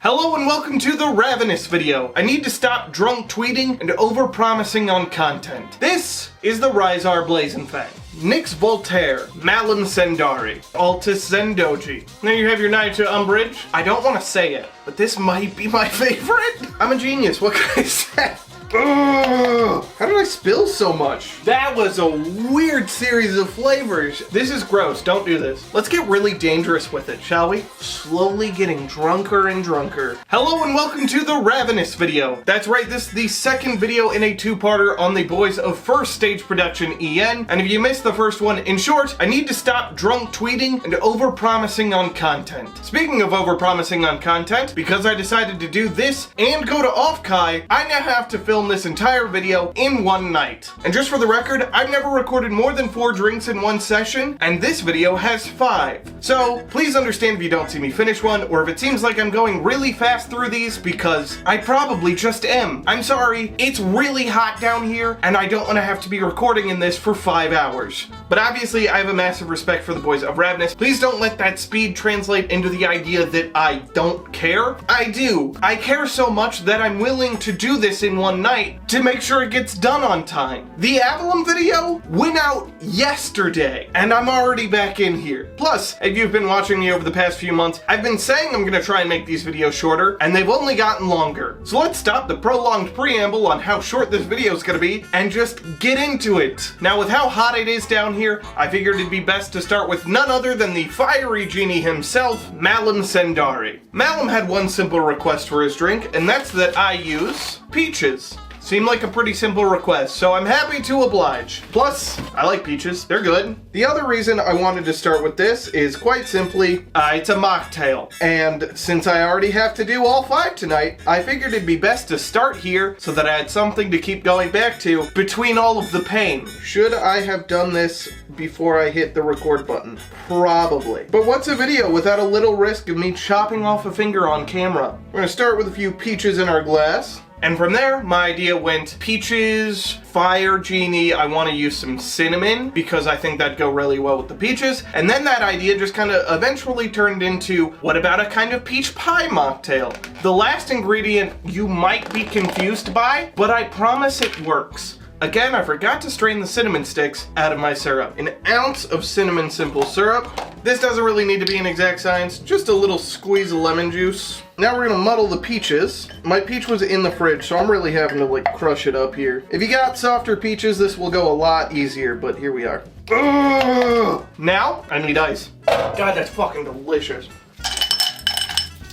Hello and welcome to the Ravanis video. I need to stop drunk tweeting and over-promising on content. This is the Ryzar Blazenfang, Nix Voltare, Malim Cendari, Altus Zendoji. There you have your Nayuta Umbrage. I don't want to say it, but this might be my favorite. I'm a genius, what can I say? Ugh, how did I spill so much? That was a weird series of flavors. This is gross, don't do this. Let's get really dangerous with it, shall we? Slowly getting drunker and drunker. Hello and welcome to the Ravanis video. That's right, this is the second video in a two-parter on the boys of First Stage Production EN. And if you missed the first one, in short, I need to stop drunk tweeting and over-promising on content. Speaking of over-promising on content, because I decided to do this and go to A.K.A, I now have to film this entire video in one night. And just for the record, I've never recorded more than 4 drinks in one session, and this video has 5. So please understand if you don't see me finish one, or if it seems like I'm going really fast through these, because I probably just am. I'm sorry, it's really hot down here, and I don't want to have to be recording in this for 5 hours. But obviously, I have a massive respect for the boys of Ravanis. Please don't let that speed translate into the idea that I don't care. I do. I care so much that I'm willing to do this in one night to make sure it gets done on time. The Avalon video went out yesterday, and I'm already back in here. Plus, if you've been watching me over the past few months, I've been saying I'm gonna try and make these videos shorter, and they've only gotten longer. So let's stop the prolonged preamble on how short this video is gonna be, and just get into it. Now, with how hot it is down here, I figured it'd be best to start with none other than the fiery genie himself, Malim Cendari. Malim had one simple request for his drink, and that's that I use peaches. Seemed like a pretty simple request, so I'm happy to oblige. Plus, I like peaches, they're good. The other reason I wanted to start with this is quite simply, it's a mocktail. And since I already have to do all 5 tonight, I figured it'd be best to start here so that I had something to keep going back to between all of the pain. Should I have done this before I hit the record button? Probably. But what's a video without a little risk of me chopping off a finger on camera? We're gonna start with a few peaches in our glass. And from there, my idea went peaches, fire genie, I want to use some cinnamon because I think that'd go really well with the peaches. And then that idea just kind of eventually turned into, what about a kind of peach pie mocktail? The last ingredient you might be confused by, but I promise it works. Again, I forgot to strain the cinnamon sticks out of my syrup. An ounce of cinnamon simple syrup. This doesn't really need to be an exact science, just a little squeeze of lemon juice. Now we're gonna muddle the peaches. My peach was in the fridge, so I'm really having to like crush it up here. If you got softer peaches, this will go a lot easier, but here we are. Ugh! Now, I need ice. God, that's fucking delicious.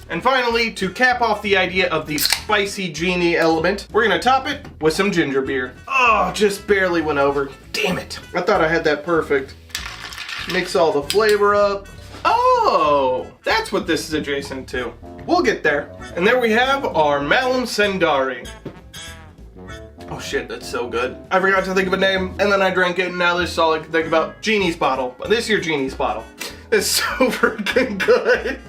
And finally, to cap off the idea of the spicy genie element, we're gonna top it with some ginger beer. Oh, just barely went over. Damn it. I thought I had that perfect. Mix all the flavor up. Oh, that's what this is adjacent to. We'll get there. And there we have our Malim Cendari. Oh shit, that's so good. I forgot to think of a name, and then I drank it, and now this is all I can think about. Genie's bottle. This here Genie's bottle. It's so freaking good.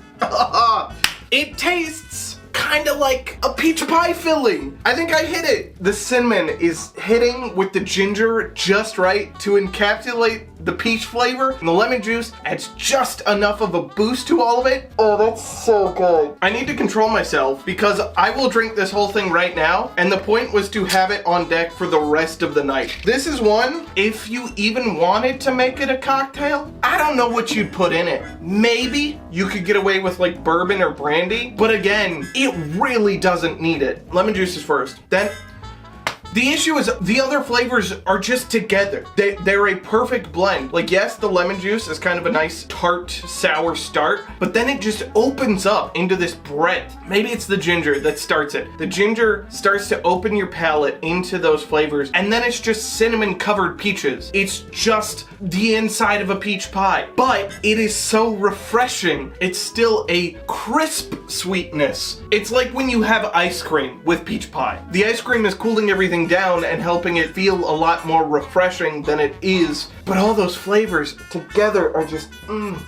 It tastes kind of like a peach pie filling. I think I hit it. The cinnamon is hitting with the ginger just right to encapsulate the peach flavor, and the lemon juice adds just enough of a boost to all of it. Oh, that's so good. I need to control myself because I will drink this whole thing right now, and the point was to have it on deck for the rest of the night. This is one, if you even wanted to make it a cocktail, I don't know what you'd put in it. Maybe you could get away with like bourbon or brandy, but again, it really doesn't need it. Lemon juice is first, then the issue is the other flavors are just together. They're a perfect blend. Like, yes, the lemon juice is kind of a nice tart, sour start, but then it just opens up into this breadth. Maybe it's the ginger that starts it. The ginger starts to open your palate into those flavors, and then it's just cinnamon covered peaches. It's just the inside of a peach pie, but it is so refreshing. It's still a crisp sweetness. It's like when you have ice cream with peach pie. The ice cream is cooling everything everything down and helping it feel a lot more refreshing than it is. But all those flavors together are just,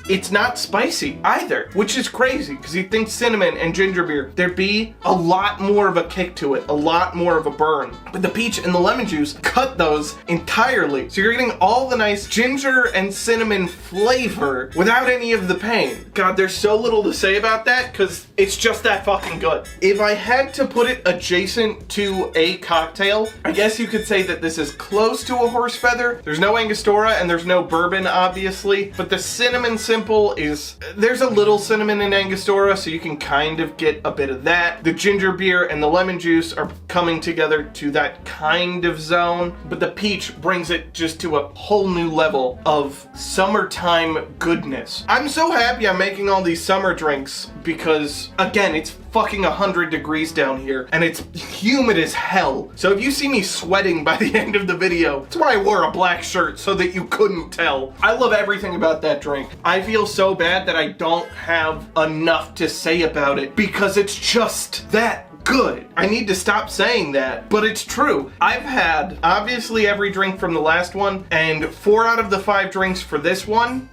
It's not spicy either, which is crazy, because you'd think cinnamon and ginger beer, there'd be a lot more of a kick to it, a lot more of a burn. But the peach and the lemon juice cut those entirely. So you're getting all the nice ginger and cinnamon flavor without any of the pain. God, there's so little to say about that, because it's just that fucking good. If I had to put it adjacent to a cocktail, I guess you could say that this is close to a horse feather. There's no Angostura and there's no bourbon, obviously, but the cinnamon simple is, there's a little cinnamon in Angostura, so you can kind of get a bit of that. The ginger beer and the lemon juice are coming together to that kind of zone, but the peach brings it just to a whole new level of summertime goodness. I'm so happy I'm making all these summer drinks because, again, it's fucking 100 degrees down here and it's humid as hell. So if you see me sweating by the end of the video, that's why I wore a black shirt, so that you couldn't tell. I love everything about that drink. I feel so bad that I don't have enough to say about it because it's just that good. I need to stop saying that, but it's true. I've had obviously every drink from the last one, and 4 out of the 5 drinks for this one,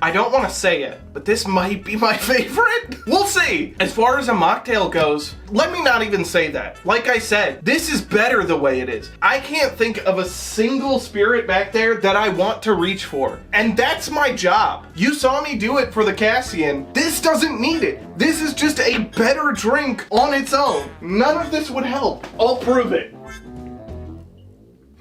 I don't want to say it, but this might be my favorite. We'll see. As far as a mocktail goes, let me not even say that. Like I said, this is better the way it is. I can't think of a single spirit back there that I want to reach for. And that's my job. You saw me do it for the Cassian. This doesn't need it. This is just a better drink on its own. None of this would help. I'll prove it.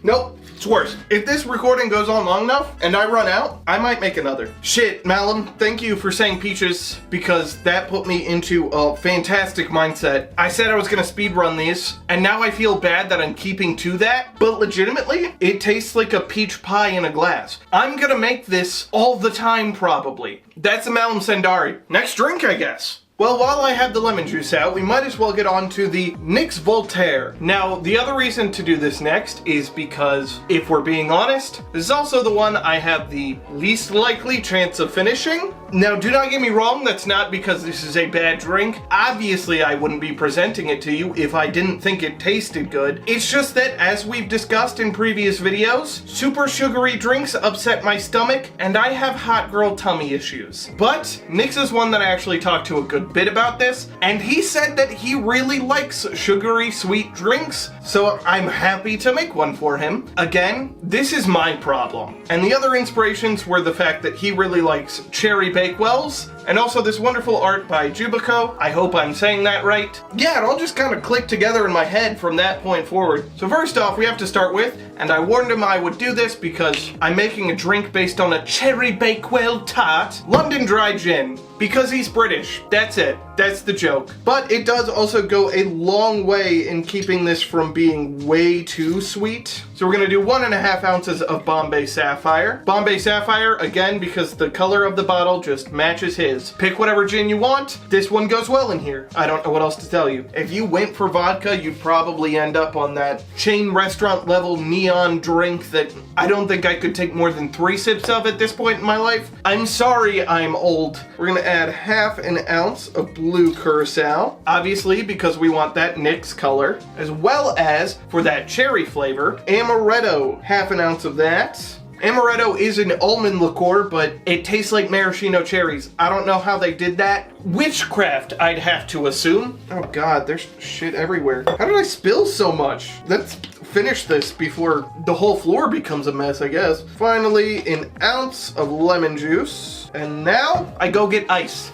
Nope. It's worse. If this recording goes on long enough and I run out, I might make another. Shit, Malim, thank you for saying peaches, because that put me into a fantastic mindset. I said I was gonna speed run these, and now I feel bad that I'm keeping to that, but legitimately, it tastes like a peach pie in a glass. I'm gonna make this all the time, probably. That's a Malim Cendari. Next drink, I guess. Well, while I have the lemon juice out, we might as well get on to the Nix Voltare. Now, the other reason to do this next is because, if we're being honest, this is also the one I have the least likely chance of finishing. Now, do not get me wrong, that's not because this is a bad drink. Obviously, I wouldn't be presenting it to you if I didn't think it tasted good. It's just that, as we've discussed in previous videos, super sugary drinks upset my stomach, and I have hot girl tummy issues. But Nix is one that I actually talked to a good bit about this, and he said that he really likes sugary sweet drinks, so I'm happy to make one for him. Again, this is my problem. And the other inspirations were the fact that he really likes cherry bakewells, and also this wonderful art by Jubico. I hope I'm saying that right. Yeah, it all just kind of clicked together in my head from that point forward. So first off, we have to start with, and I warned him I would do this because I'm making a drink based on a cherry bakewell tart, London Dry Gin. Because he's British. That's it. That's the joke. But it does also go a long way in keeping this from being way too sweet. So we're gonna do 1.5 ounces of Bombay Sapphire. Bombay Sapphire, again, because the color of the bottle just matches his. Pick whatever gin you want. This one goes well in here. I don't know what else to tell you. If you went for vodka, you'd probably end up on that chain restaurant level neon drink that I don't think I could take more than 3 sips of at this point in my life. I'm sorry I'm old. We're gonna add 1/2 ounce of blue Curacao, obviously because we want that Nix color, as well as, for that cherry flavor, Amaretto, 1/2 ounce of that. Amaretto is an almond liqueur, but it tastes like maraschino cherries. I don't know how they did that. Witchcraft, I'd have to assume. Oh god, there's shit everywhere. How did I spill so much? Let's finish this before the whole floor becomes a mess, I guess. Finally, 1 ounce of lemon juice. And now, I go get ice.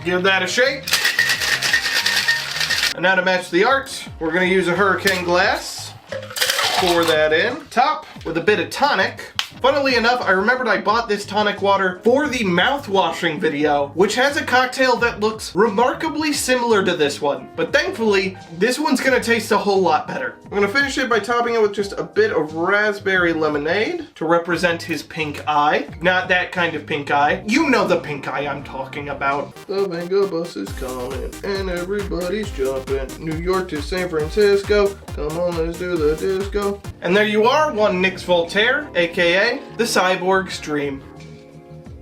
Give that a shake. And now to match the art, we're gonna use a hurricane glass. Pour that in. Top with a bit of tonic. Funnily enough, I remembered I bought this tonic water for the mouth-washing video, which has a cocktail that looks remarkably similar to this one. But thankfully, this one's gonna taste a whole lot better. I'm gonna finish it by topping it with just a bit of raspberry lemonade to represent his pink eye. Not that kind of pink eye. You know the pink eye I'm talking about. The Venga bus is coming and everybody's jumping. New York to San Francisco. Come on, let's do the disco. And there you are, one Nix Voltare, A.K.A. the Cyborg's dream.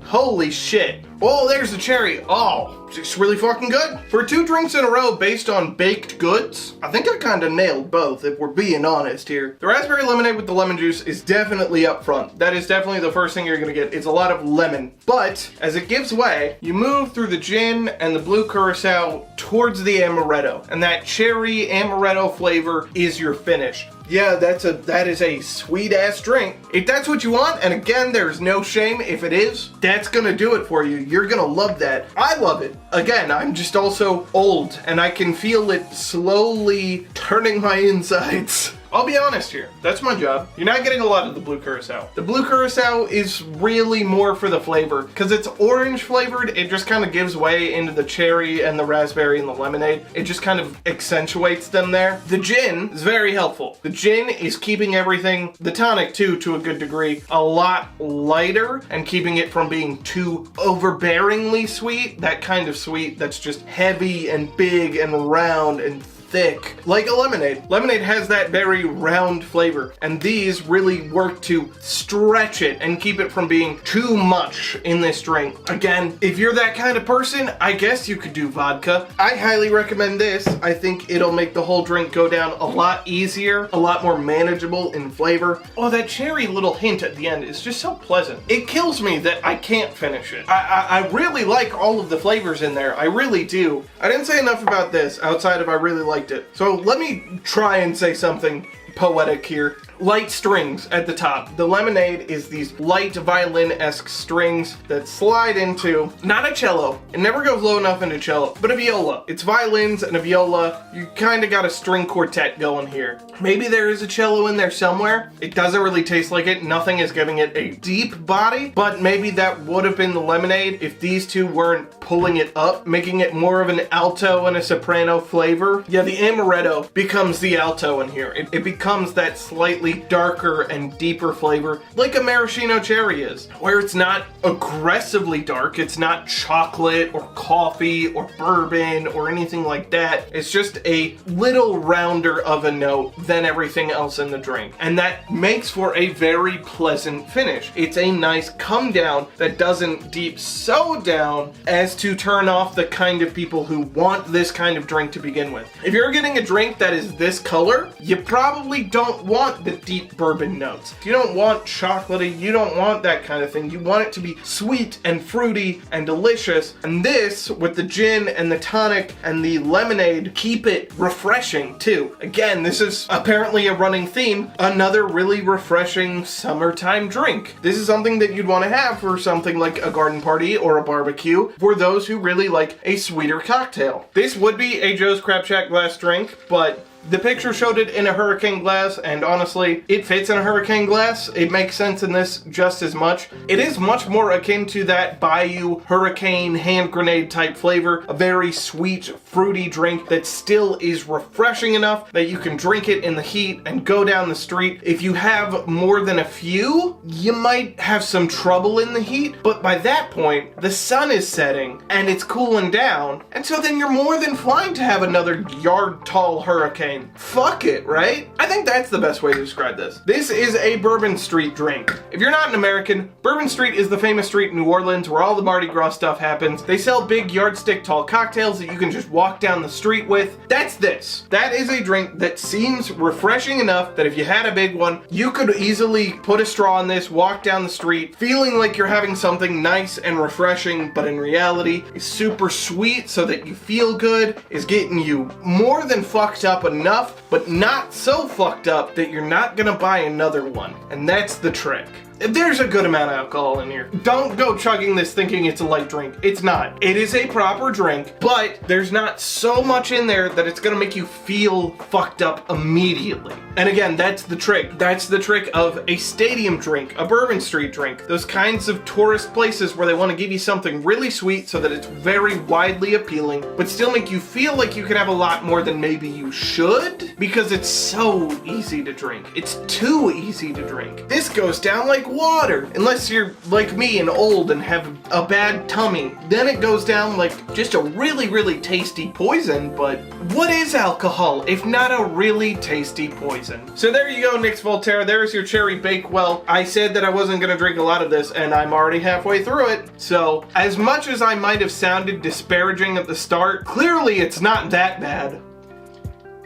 Holy shit. Oh, there's the cherry. Oh, it's really fucking good. For 2 drinks in a row based on baked goods, I think I kind of nailed both, if we're being honest here. The raspberry lemonade with the lemon juice is definitely up front. That is definitely the first thing you're gonna get. It's a lot of lemon. But as it gives way, you move through the gin and the blue curacao towards the amaretto. And that cherry amaretto flavor is your finish. Yeah, that is a sweet ass drink. If that's what you want, and again, there's no shame if it is, that's gonna do it for you. You're gonna love that. I love it. Again, I'm just also old, and I can feel it slowly turning my insides. I'll be honest here, that's my job. You're not getting a lot of the blue curacao. The blue curacao is really more for the flavor. Because it's orange flavored, it just kind of gives way into the cherry and the raspberry and the lemonade. It just kind of accentuates them there. The gin is very helpful. The gin is keeping everything, the tonic too, to a good degree, a lot lighter and keeping it from being too overbearingly sweet. That kind of sweet that's just heavy and big and round and thick, like a lemonade. Lemonade has that very round flavor, and these really work to stretch it and keep it from being too much in this drink. Again, if you're that kind of person, I guess you could do vodka. I highly recommend this. I think it'll make the whole drink go down a lot easier, a lot more manageable in flavor. Oh, that cherry little hint at the end is just so pleasant. It kills me that I can't finish it. I really like all of the flavors in there. I really do. I didn't say enough about this outside of I really like it. So let me try and say something poetic here. Light strings at the top. The lemonade is these light violin-esque strings that slide into, not a cello, it never goes low enough into cello, but a viola. It's violins and a viola. You kind of got a string quartet going here. Maybe there is a cello in there somewhere. It doesn't really taste like it. Nothing is giving it a deep body, but maybe that would have been the lemonade if these two weren't pulling it up, making it more of an alto and a soprano flavor. Yeah, the amaretto becomes the alto in here. It becomes that slightly darker and deeper flavor, like a maraschino cherry is, where it's not aggressively dark, it's not chocolate or coffee or bourbon or anything like that. It's just a little rounder of a note than everything else in the drink. And that makes for a very pleasant finish. It's a nice come down that doesn't deep so down as to turn off the kind of people who want this kind of drink to begin with. If you're getting a drink that is this color, you probably don't want the deep bourbon notes. You don't want chocolatey, you don't want that kind of thing. You want it to be sweet and fruity and delicious. And this, with the gin and the tonic and the lemonade, keep it refreshing too. Again, this is apparently a running theme. Another really refreshing summertime drink. This is something that you'd want to have for something like a garden party or a barbecue for those who really like a sweeter cocktail. This would be a Joe's Crab Shack glass drink, but the picture showed it in a hurricane glass, and honestly, it fits in a hurricane glass. It makes sense in this just as much. It is much more akin to that Bayou hurricane hand grenade type flavor. A very sweet, fruity drink that still is refreshing enough that you can drink it in the heat and go down the street. If you have more than a few, you might have some trouble in the heat, but by that point, the sun is setting and it's cooling down, and so then you're more than fine to have another yard-tall hurricane. Fuck it, right? I think that's the best way to describe this. This is a Bourbon Street drink. If you're not an American, Bourbon Street is the famous street in New Orleans where all the Mardi Gras stuff happens. They sell big yardstick tall cocktails that you can just walk down the street with. That's this. That is a drink that seems refreshing enough that if you had a big one, you could easily put a straw in this, walk down the street, feeling like you're having something nice and refreshing, but in reality is super sweet so that you feel good, is getting you more than fucked up enough, but not so fucked up that you're not gonna buy another one. And that's the trick. There's a good amount of alcohol in here. Don't go chugging this thinking it's a light drink. It's not. It is a proper drink, but there's not so much in there that it's gonna make you feel fucked up immediately. And again, that's the trick. That's the trick of a stadium drink, a Bourbon Street drink, those kinds of tourist places where they want to give you something really sweet so that it's very widely appealing, but still make you feel like you can have a lot more than maybe you should, because it's so easy to drink. It's too easy to drink. This goes down like like water. Unless you're like me and old and have a bad tummy. Then it goes down like just a really, really tasty poison. But what is alcohol if not a really tasty poison? So there you go, Nix Voltare. There's your cherry bakewell. I said that I wasn't gonna drink a lot of this, and I'm already halfway through it. So as much as I might have sounded disparaging at the start, clearly it's not that bad.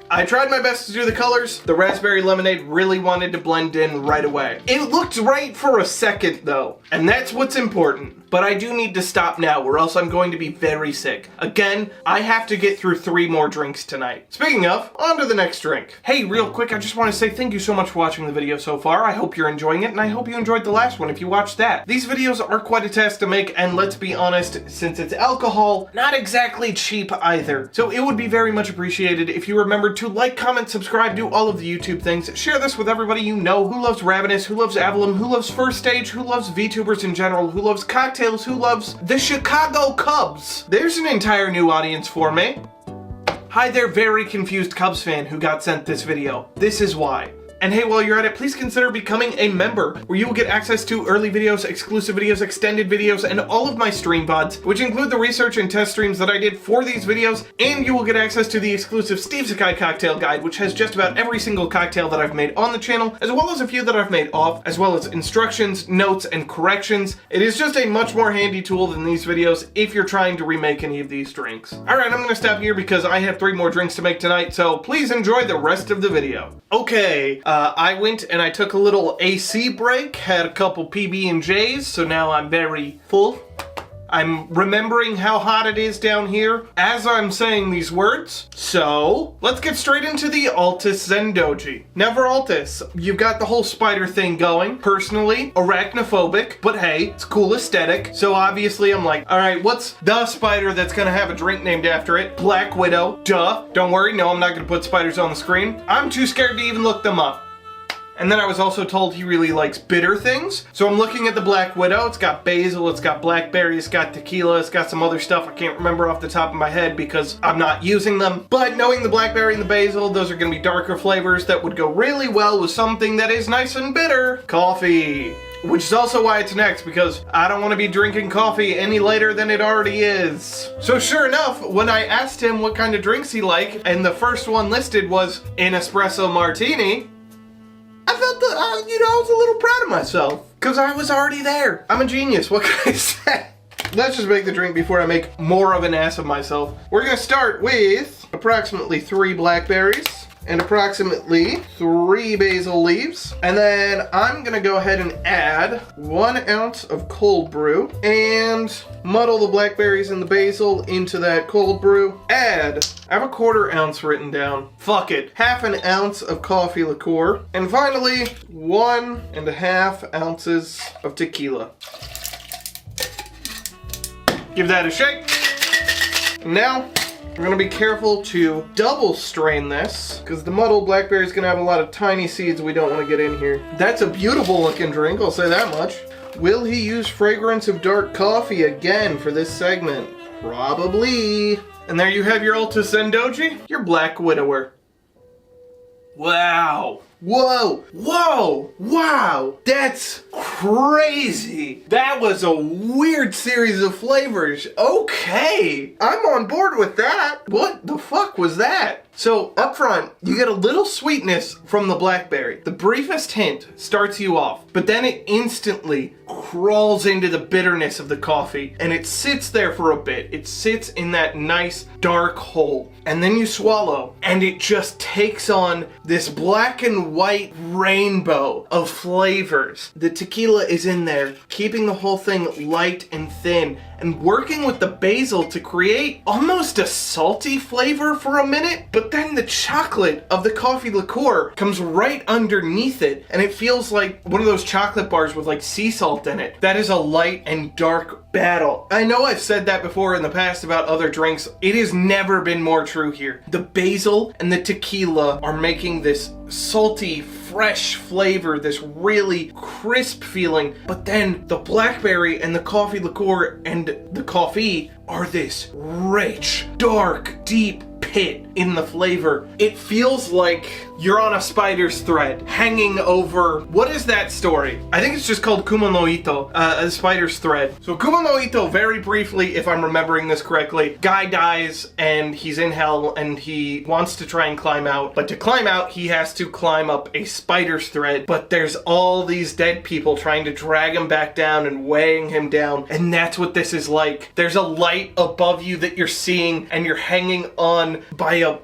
I tried my best to do the colors. The raspberry lemonade really wanted to blend in right away. It looked right for a second though, and that's what's important. But I do need to stop now or else I'm going to be very sick. Again, I have to get through 3 more drinks tonight. Speaking of, on to the next drink. Hey, real quick, I just want to say thank you so much for watching the video so far. I hope you're enjoying it, and I hope you enjoyed the last one if you watched that. These videos are quite a task to make, and let's be honest, since it's alcohol, not exactly cheap either. So it would be very much appreciated if you remembered to like, comment, subscribe, do all of the YouTube things. Share this with everybody you know who loves Ravanis, who loves Avalon, who loves First Stage, who loves VTubers in general, who loves cocktails, who loves the Chicago Cubs. There's an entire new audience for me. Hi there, very confused Cubs fan who got sent this video. This is why. And hey, while you're at it, please consider becoming a member, where you will get access to early videos, exclusive videos, extended videos, and all of my stream VODs, which include the research and test streams that I did for these videos, and you will get access to the exclusive SteveSekai cocktail guide, which has just about every single cocktail that I've made on the channel, as well as a few that I've made off, as well as instructions, notes, and corrections. It is just a much more handy tool than these videos if you're trying to remake any of these drinks. Alright, I'm gonna stop here because I have 3 more drinks to make tonight, so please enjoy the rest of the video. Okay. I went and I took a little AC break, had a couple PB&Js, so now I'm very full. I'm remembering how hot it is down here as I'm saying these words. So, let's get straight into the Altus Zendoji. Now for Altus, you've got the whole spider thing going. Personally, arachnophobic, but hey, it's cool aesthetic. So obviously I'm like, alright, what's the spider that's gonna have a drink named after it? Black Widow, duh. Don't worry, no, I'm not gonna put spiders on the screen. I'm too scared to even look them up. And then I was also told he really likes bitter things. So I'm looking at the Black Widow. It's got basil, it's got blackberries, it's got tequila, it's got some other stuff I can't remember off the top of my head because I'm not using them. But knowing the blackberry and the basil, those are gonna be darker flavors that would go really well with something that is nice and bitter. Coffee. Which is also why it's next, because I don't want to be drinking coffee any later than it already is. So sure enough, when I asked him what kind of drinks he liked, and the first one listed was an espresso martini, I felt that, I was a little proud of myself. Because I was already there. I'm a genius, what can I say? Let's just make the drink before I make more of an ass of myself. We're going to start with approximately 3 blackberries and approximately 3 basil leaves. And then I'm going to go ahead and add 1 ounce of cold brew and muddle the blackberries and the basil into that cold brew. Add, I have a 1/4 ounce written down. Fuck it. 1/2 ounce of coffee liqueur. And finally, 1.5 ounces of tequila. Give that a shake. Now, we're gonna be careful to double strain this because the muddled blackberry is gonna have a lot of tiny seeds we don't want to get in here. That's a beautiful looking drink, I'll say that much. Will he use fragrance of dark coffee again for this segment? Probably. And there you have your Altus Zendoji, your Black Widower. Wow. Whoa, whoa, wow, that's crazy. That was a weird series of flavors. Okay, I'm on board with that. What the fuck was that? So up front, you get a little sweetness from the blackberry. The briefest hint starts you off, but then it instantly crawls into the bitterness of the coffee and it sits there for a bit. It sits in that nice dark hole. And then you swallow and it just takes on this black and white rainbow of flavors. The tequila is in there, keeping the whole thing light and thin and working with the basil to create almost a salty flavor for a minute, but then the chocolate of the coffee liqueur comes right underneath it and it feels like one of those chocolate bars with like sea salt in it. That is a light and dark battle. I know I've said that before in the past about other drinks. It has never been more true here. The basil and the tequila are making this salty, fresh flavor, this really crisp feeling, but then the blackberry and the coffee liqueur and the coffee are this rich, dark, deep, pit in the flavor. It feels like you're on a spider's thread hanging over, what is that story? I think it's just called Kuma no Ito, a spider's thread. So Kuma no Ito, very briefly, if I'm remembering this correctly, guy dies and he's in hell and he wants to try and climb out, but to climb out he has to climb up a spider's thread, but there's all these dead people trying to drag him back down and weighing him down, and that's what this is like. There's a light above you that you're seeing and you're hanging on by a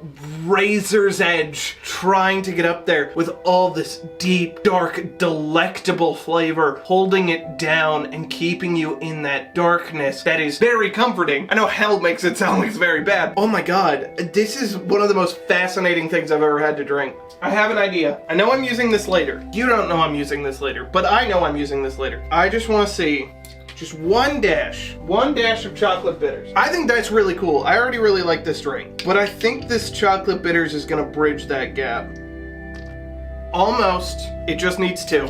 razor's edge trying to get up there with all this deep, dark, delectable flavor holding it down and keeping you in that darkness that is very comforting. I know hell makes it sound like it's very bad. Oh my god, this is one of the most fascinating things I've ever had to drink. I have an idea. I know I'm using this later. You don't know I'm using this later, but I know I'm using this later. I just want to see just one dash of chocolate bitters. I think that's really cool. I already really like this drink, but I think this chocolate bitters is gonna bridge that gap. Almost. It just needs two.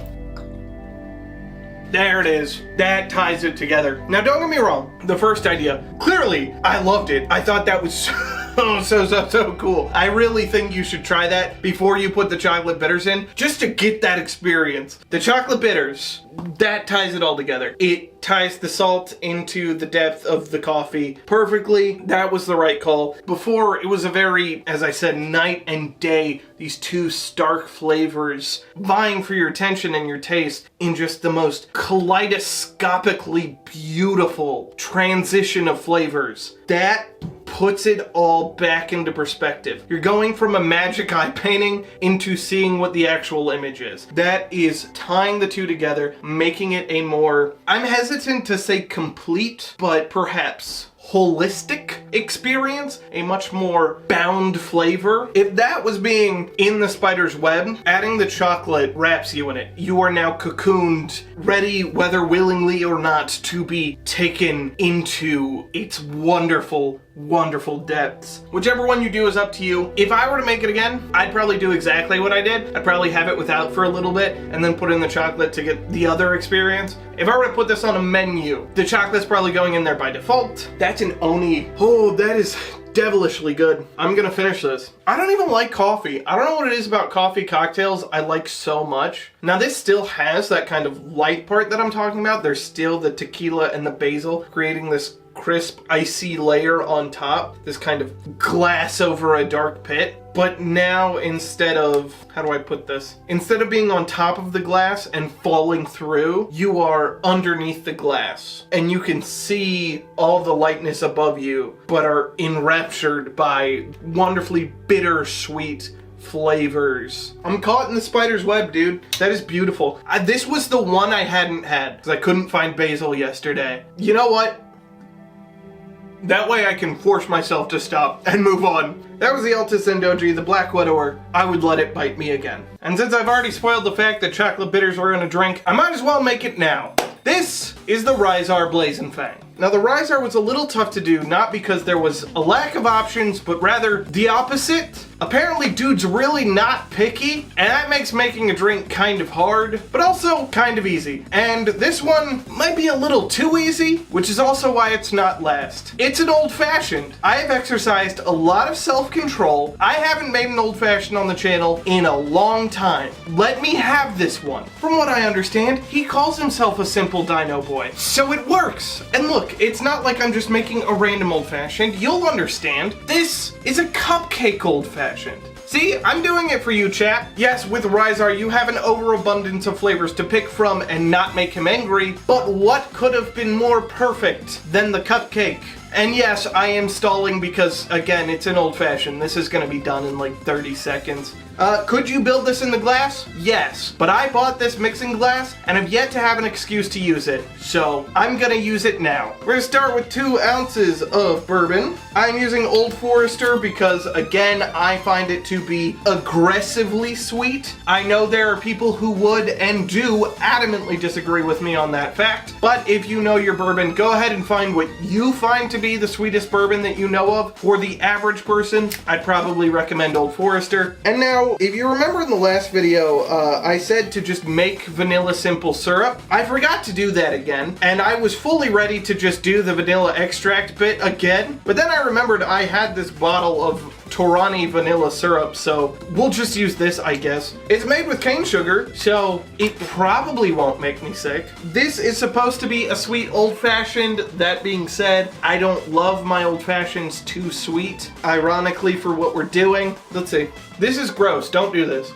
There it is. That ties it together. Now don't get me wrong, the first idea, clearly I loved it. I thought that was so cool. I really think you should try that before you put the chocolate bitters in, just to get that experience. The chocolate bitters, that ties it all together. It ties the salt into the depth of the coffee perfectly. That was the right call. Before, it was a very, as I said, night and day, these two stark flavors vying for your attention and your taste in just the most kaleidoscopically beautiful transition of flavors. That puts it all back into perspective. You're going from a magic eye painting into seeing what the actual image is. That is tying the two together, making it a more, I'm hesitant to say complete, but perhaps holistic experience, a much more bound flavor. If that was being in the spider's web, adding the chocolate wraps you in it. You are now cocooned, ready, whether willingly or not, to be taken into its wonderful depths. Whichever one you do is up to you. If I were to make it again, I'd probably do exactly what I did. I'd probably have it without for a little bit and then put in the chocolate to get the other experience. If I were to put this on a menu, the chocolate's probably going in there by default. That's an oni. Oh, that is devilishly good. I'm gonna finish this. I don't even like coffee. I don't know what it is about coffee cocktails I like so much. Now this still has that kind of light part that I'm talking about. There's still the tequila and the basil creating this crisp, icy layer on top. This kind of glass over a dark pit. But now instead of, how do I put this? Instead of being on top of the glass and falling through, you are underneath the glass. And you can see all the lightness above you, but are enraptured by wonderfully bittersweet flavors. I'm caught in the spider's web, dude. That is beautiful. This was the one I hadn't had, because I couldn't find basil yesterday. You know what? That way I can force myself to stop and move on. That was the Altus Zendoji, the Black Widower. I would let it bite me again. And since I've already spoiled the fact that chocolate bitters were in a drink, I might as well make it now. This is the Ryzar Blazenfang. Now the Ryzar was a little tough to do, not because there was a lack of options, but rather the opposite. Apparently dude's really not picky, and that makes making a drink kind of hard, but also kind of easy. And this one might be a little too easy, which is also why it's not last. It's an old-fashioned. I have exercised a lot of self-control. I haven't made an old-fashioned on the channel in a long time. Let me have this one. From what I understand, he calls himself a simple dino boy. So it works. And look, it's not like I'm just making a random old-fashioned. You'll understand. This is a cupcake old-fashioned. See, I'm doing it for you, chat. Yes, with Ryzar, you have an overabundance of flavors to pick from and not make him angry, but what could have been more perfect than the cupcake? And yes, I am stalling because, again, it's an old-fashioned. This is gonna be done in like 30 seconds. Could you build this in the glass? Yes, but I bought this mixing glass and have yet to have an excuse to use it, so I'm gonna use it now. We're gonna start with 2 ounces of bourbon. I'm using Old Forester because, again, I find it to be aggressively sweet. I know there are people who would and do adamantly disagree with me on that fact, but if you know your bourbon, go ahead and find what you find to be the sweetest bourbon that you know of. For the average person, I'd probably recommend Old Forester. And now, if you remember in the last video, I said to just make vanilla simple syrup. I forgot to do that again, and I was fully ready to just do the vanilla extract bit again, but then I remembered I had this bottle of Torani vanilla syrup, so we'll just use this, I guess. It's made with cane sugar, so it probably won't make me sick. This is supposed to be a sweet old-fashioned. That being said, I don't love my old-fashions too sweet, ironically, for what we're doing. Let's see. This is gross. Don't do this.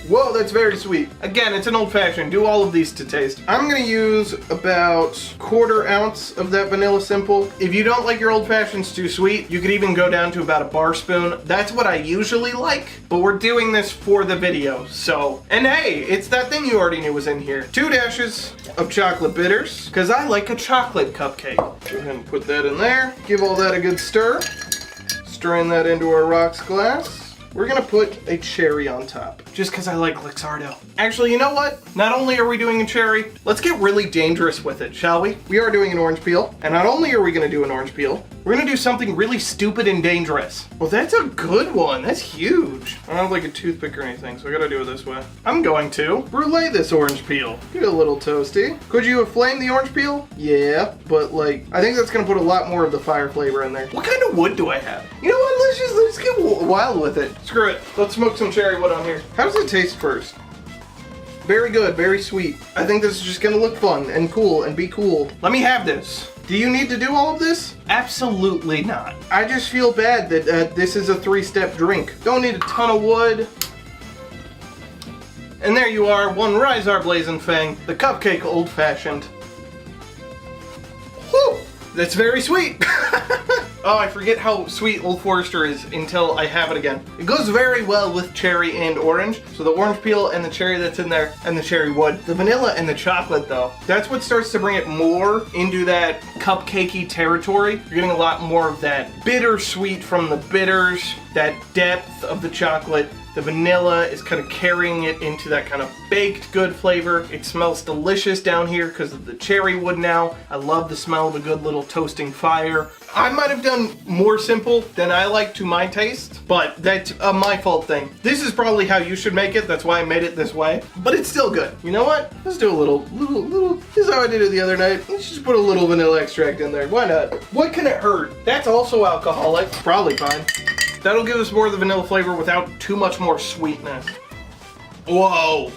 Whoa, that's very sweet. Again, it's an old-fashioned. Do all of these to taste. I'm gonna use about 1/4 ounce of that vanilla simple. If you don't like your old-fashions too sweet, you could even go down to about a bar spoon. That's what I usually like, but we're doing this for the video, so. And hey, it's that thing you already knew was in here. 2 dashes of chocolate bitters, because I like a chocolate cupcake. Go ahead and put that in there. Give all that a good stir. Strain that into our rocks glass. We're gonna put a cherry on top, just because I like Luxardo. Actually, you know what? Not only are we doing a cherry, let's get really dangerous with it, shall we? We are doing an orange peel, and not only are we gonna do an orange peel, we're gonna do something really stupid and dangerous. Well, that's a good one. That's huge. I don't have like a toothpick or anything, so I gotta do it this way. I'm going to brulee this orange peel. Get a little toasty. Could you have flamed the orange peel? Yeah, but like, I think that's gonna put a lot more of the fire flavor in there. What kind of wood do I have? You know what? Let's get wild with it. Screw it. Let's smoke some cherry wood on here. How does it taste first? Very good, very sweet. I think this is just gonna look fun and cool and be cool. Let me have this. Do you need to do all of this? Absolutely not. I just feel bad that this is a 3-step drink. Don't need a ton of wood. And there you are, one Ryzar Blazenfang, the Cupcake Old Fashioned. Whew! That's very sweet. Oh, I forget how sweet Old Forester is until I have it again. It goes very well with cherry and orange. So the orange peel and the cherry that's in there and the cherry wood. The vanilla and the chocolate though, that's what starts to bring it more into that cupcakey territory. You're getting a lot more of that bittersweet from the bitters, that depth of the chocolate. The vanilla is kind of carrying it into that kind of baked good flavor. It smells delicious down here because of the cherry wood now. I love the smell of a good little toasting fire. I might have done more simple than I like to my taste, but that's a my fault thing. This is probably how you should make it. That's why I made it this way, but it's still good. You know what? Let's do a little, this is how I did it the other night. Let's just put a little vanilla extract in there. Why not? What can it hurt? That's also alcoholic. Probably fine. That'll give us more of the vanilla flavor without too much more sweetness. Whoa.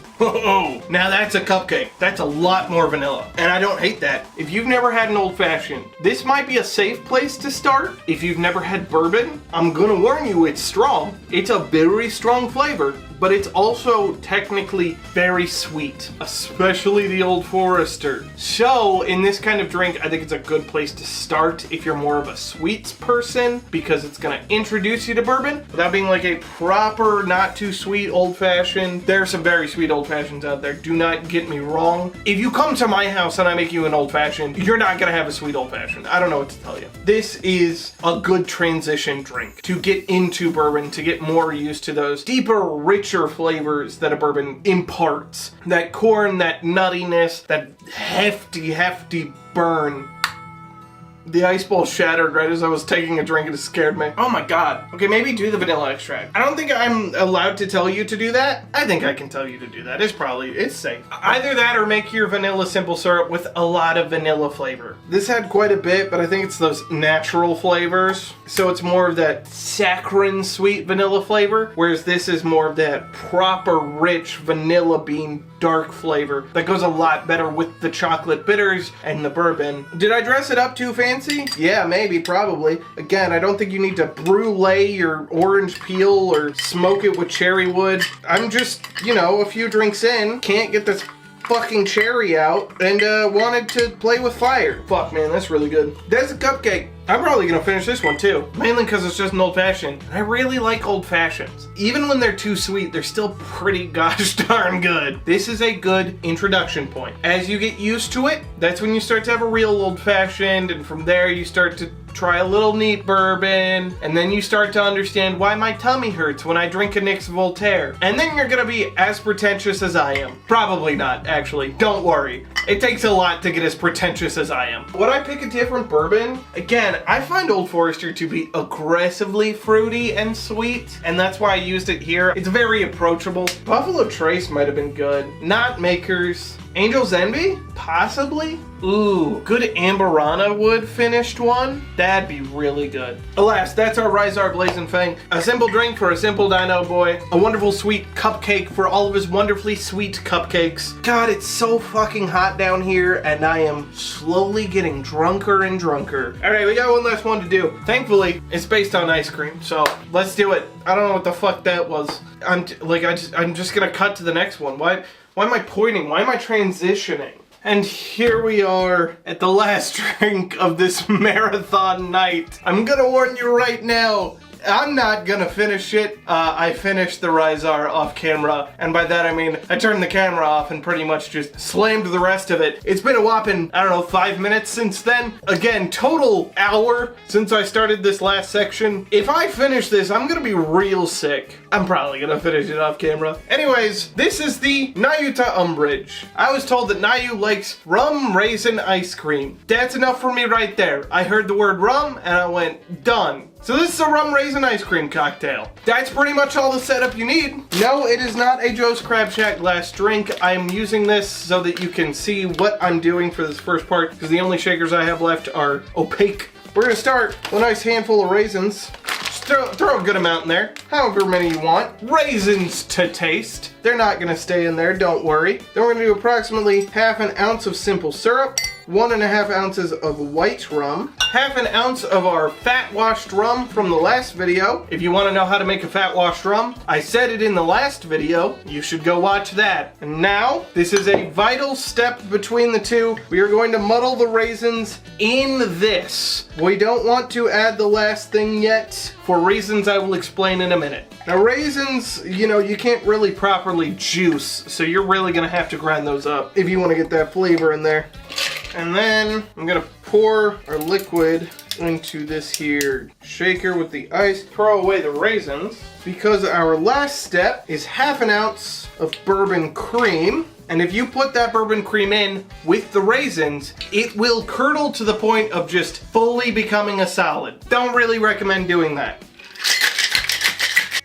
Now that's a cupcake. That's a lot more vanilla. And I don't hate that. If you've never had an old fashioned, this might be a safe place to start. If you've never had bourbon, I'm gonna warn you, it's strong. It's a very strong flavor, but it's also technically very sweet, especially the Old Forester. So in this kind of drink, I think it's a good place to start if you're more of a sweets person, because it's gonna introduce you to bourbon without being like a proper, not too sweet old fashioned. There are some very sweet old fashions out there, do not get me wrong. If you come to my house and I make you an old fashioned, you're not gonna have a sweet old fashioned. I don't know what to tell you. This is a good transition drink to get into bourbon, to get more used to those deeper, richer flavors that a bourbon imparts. That corn, that nuttiness, that hefty burn. The ice ball shattered right as I was taking a drink and it scared me. Oh my god. Okay, maybe do the vanilla extract. I don't think I'm allowed to tell you to do that. I think I can tell you to do that. It's safe. Either that or make your vanilla simple syrup with a lot of vanilla flavor. This had quite a bit, but I think it's those natural flavors. So it's more of that saccharine sweet vanilla flavor, whereas this is more of that proper rich vanilla bean dark flavor that goes a lot better with the chocolate bitters and the bourbon. Did I dress it up too fancy? Yeah, maybe, probably. Again, I don't think you need to brulee your orange peel or smoke it with cherry wood. I'm just, you know, a few drinks in, can't get this fucking cherry out, and wanted to play with fire. Fuck, man, that's really good. That's a cupcake. I'm probably gonna finish this one too, mainly because it's just an old fashioned. I really like old fashions. Even when they're too sweet, they're still pretty gosh darn good. This is a good introduction point. As you get used to it, that's when you start to have a real old fashioned, and from there you start to try a little neat bourbon, and then you start to understand why my tummy hurts when I drink a Nix Voltare. And then you're gonna be as pretentious as I am. Probably not, actually. Don't worry. It takes a lot to get as pretentious as I am. When I pick a different bourbon, again, I find Old Forester to be aggressively fruity and sweet, and that's why I used it here. It's very approachable. Buffalo Trace might have been good. Not Makers. Angel's Envy? Possibly? Ooh, good Amberana wood finished one? That'd be really good. Alas, that's our Ryzar Blazenfang. A simple drink for a simple dino boy. A wonderful sweet cupcake for all of his wonderfully sweet cupcakes. God, it's so fucking hot down here, and I am slowly getting drunker and drunker. Alright, we got one last one to do. Thankfully, it's based on ice cream, so let's do it. I don't know what the fuck that was. I'm just gonna cut to the next one. Why am I pointing? Why am I transitioning? And here we are at the last drink of this marathon night. I'm gonna warn you right now, I'm not gonna finish it. I finished the Ryzar off camera, and by that I mean I turned the camera off and pretty much just slammed the rest of it. It's been a whopping, I don't know, 5 minutes since then. Again, total hour since I started this last section. If I finish this, I'm gonna be real sick. I'm probably gonna finish it off camera. Anyways, this is the Nayuta Umbrage. I was told that Nayu likes rum raisin ice cream. That's enough for me right there. I heard the word rum and I went, done. So this is a rum raisin ice cream cocktail. That's pretty much all the setup you need. No, it is not a Joe's Crab Shack glass drink. I'm using this so that you can see what I'm doing for this first part, because the only shakers I have left are opaque. We're gonna start with a nice handful of raisins. Just throw a good amount in there, however many you want. Raisins to taste. They're not gonna stay in there, don't worry. Then we're gonna do approximately ½ an ounce of simple syrup, 1½ ounces of white rum, ½ an ounce of our fat washed rum from the last video. If you want to know how to make a fat washed rum, I said it in the last video. You should go watch that. And now, this is a vital step between the two. We are going to muddle the raisins in this. We don't want to add the last thing yet, for reasons I will explain in a minute. Now raisins, you know, you can't really properly juice, so you're really gonna have to grind those up if you want to get that flavor in there. And then I'm gonna pour our liquid into this here shaker with the ice. Throw away the raisins, because our last step is ½ an ounce of bourbon cream. And if you put that bourbon cream in with the raisins, it will curdle to the point of just fully becoming a solid. Don't really recommend doing that.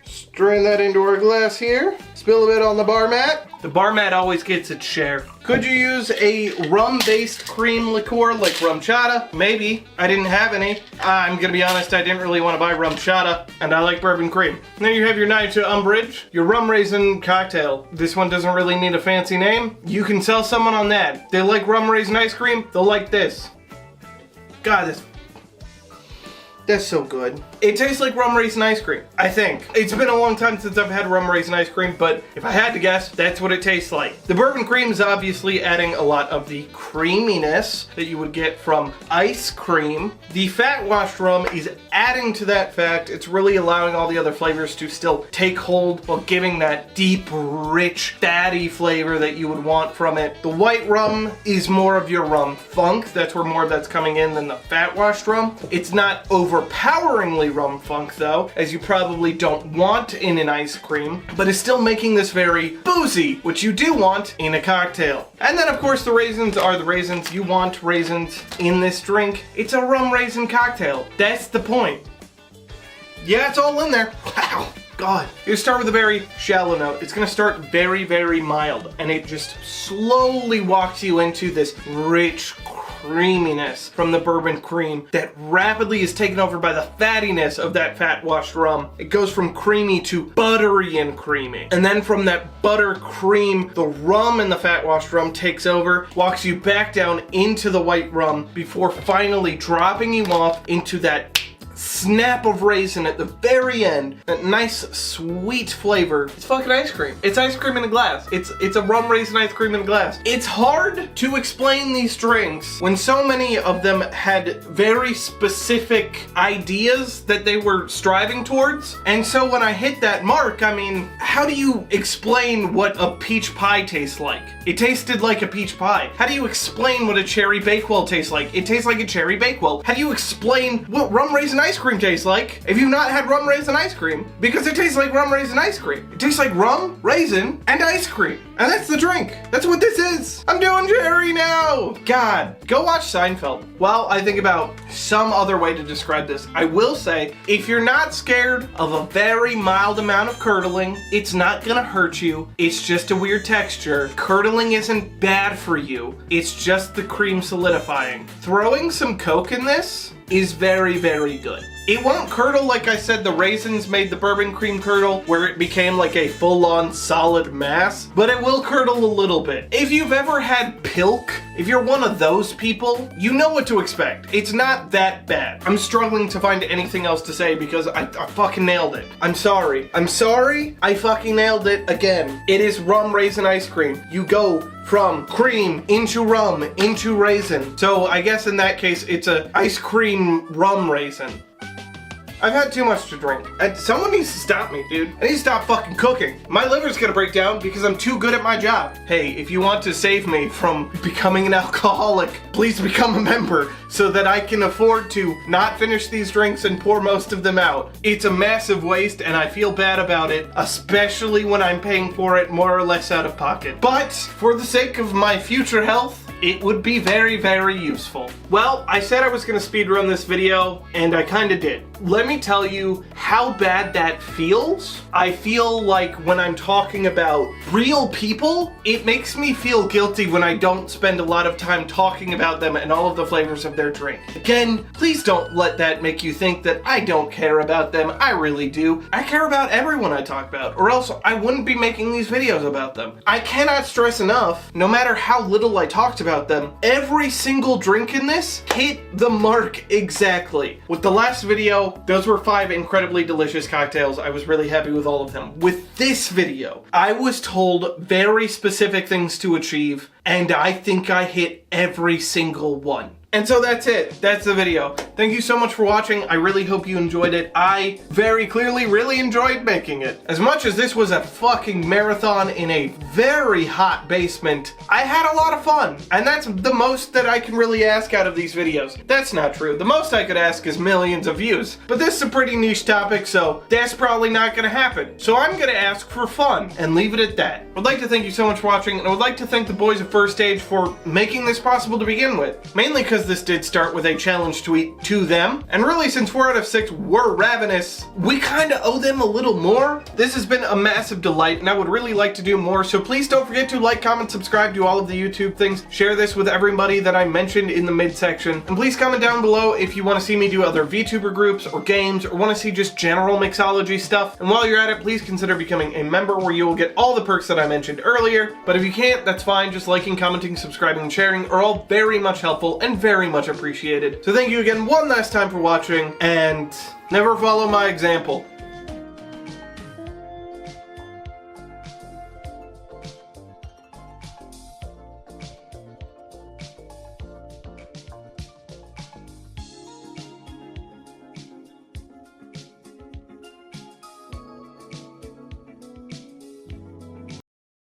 Strain that into our glass here. Spill a bit on the bar mat. The bar mat always gets its share. Could you use a rum-based cream liqueur like rum chata? Maybe. I didn't have any. I'm gonna be honest, I didn't really want to buy rum chata, and I like bourbon cream. And then you have your Nayuta Umbrage, your rum raisin cocktail. This one doesn't really need a fancy name. You can sell someone on that. They like rum raisin ice cream, they'll like this. God, that's so good. It tastes like rum raisin ice cream, I think. It's been a long time since I've had rum raisin ice cream, but if I had to guess, that's what it tastes like. The bourbon cream is obviously adding a lot of the creaminess that you would get from ice cream. The fat washed rum is adding to that fact. It's really allowing all the other flavors to still take hold while giving that deep, rich, fatty flavor that you would want from it. The white rum is more of your rum funk. That's where more of that's coming in than the fat washed rum. It's not overpoweringly rum funk though, as you probably don't want in an ice cream, but is still making this very boozy, which you do want in a cocktail. And then of course the raisins are the raisins. You want raisins in this drink. It's a rum raisin cocktail. That's the point. Yeah, it's all in there. Wow. God. You start with a very shallow note. It's gonna start very, very mild, and it just slowly walks you into this rich creaminess from the bourbon cream that rapidly is taken over by the fattiness of that fat washed rum. It goes from creamy to buttery and creamy. And then from that butter cream, the rum and the fat washed rum takes over, walks you back down into the white rum before finally dropping you off into that snap of raisin at the very end, that nice sweet flavor. It's fucking ice cream. It's ice cream in a glass. It's a rum raisin ice cream in a glass. It's hard to explain these drinks when so many of them had very specific ideas that they were striving towards. And so when I hit that mark, I mean, how do you explain what a peach pie tastes like? It tasted like a peach pie. How do you explain what a cherry bakewell tastes like? It tastes like a cherry bakewell. How do you explain what rum raisin ice cream tastes like if you've not had rum raisin ice cream? Because it tastes like rum raisin ice cream. It tastes like rum, raisin, and ice cream. And that's the drink. That's what this is. I'm doing cherry now. God, go watch Seinfeld. While I think about some other way to describe this, I will say, if you're not scared of a very mild amount of curdling, it's not gonna hurt you. It's just a weird texture. Curdling isn't bad for you. It's just the cream solidifying. Throwing some Coke in this is very, very good. It won't curdle like I said the raisins made the bourbon cream curdle, where it became like a full-on solid mass, but it will curdle a little bit. If you've ever had Pilk, if you're one of those people, you know what to expect. It's not that bad. I'm struggling to find anything else to say because I fucking nailed it. I'm sorry. I'm sorry. I fucking nailed it again. It is rum raisin ice cream. You go from cream into rum into raisin. So I guess in that case, it's a ice cream rum raisin. I've had too much to drink. Someone needs to stop me, dude. I need to stop fucking cooking. My liver's gonna break down because I'm too good at my job. Hey, if you want to save me from becoming an alcoholic, please become a member so that I can afford to not finish these drinks and pour most of them out. It's a massive waste and I feel bad about it, especially when I'm paying for it more or less out of pocket. But for the sake of my future health, it would be very, very useful. Well, I said I was gonna speedrun this video, and I kinda did. Let me tell you how bad that feels. I feel like when I'm talking about real people, it makes me feel guilty when I don't spend a lot of time talking about them and all of the flavors of their drink. Again, please don't let that make you think that I don't care about them. I really do. I care about everyone I talk about, or else I wouldn't be making these videos about them. I cannot stress enough, no matter how little I talked about them, every single drink in this hit the mark exactly. With the last video, those were 5 incredibly delicious cocktails. I was really happy with all of them. With this video, I was told very specific things to achieve, and I think I hit every single one. And so that's it. That's the video. Thank you so much for watching. I really hope you enjoyed it. I very clearly really enjoyed making it. As much as this was a fucking marathon in a very hot basement, I had a lot of fun. And that's the most that I can really ask out of these videos. That's not true. The most I could ask is millions of views. But this is a pretty niche topic, so that's probably not gonna happen. So I'm gonna ask for fun and leave it at that. I'd like to thank you so much for watching, and I would like to thank the boys at First Stage for making this possible to begin with. Mainly because this did start with a challenge tweet to them, and really since 4 out of 6 were Ravenous, we kinda owe them a little more. This has been a massive delight, and I would really like to do more, so please don't forget to like, comment, subscribe, do all of the YouTube things, share this with everybody that I mentioned in the midsection, and please comment down below if you want to see me do other VTuber groups or games, or want to see just general mixology stuff. And while you're at it, please consider becoming a member where you will get all the perks that I mentioned earlier, but if you can't, that's fine. Just liking, commenting, subscribing, and sharing are all very much helpful and very much appreciated. So thank you again one last time for watching, and never follow my example.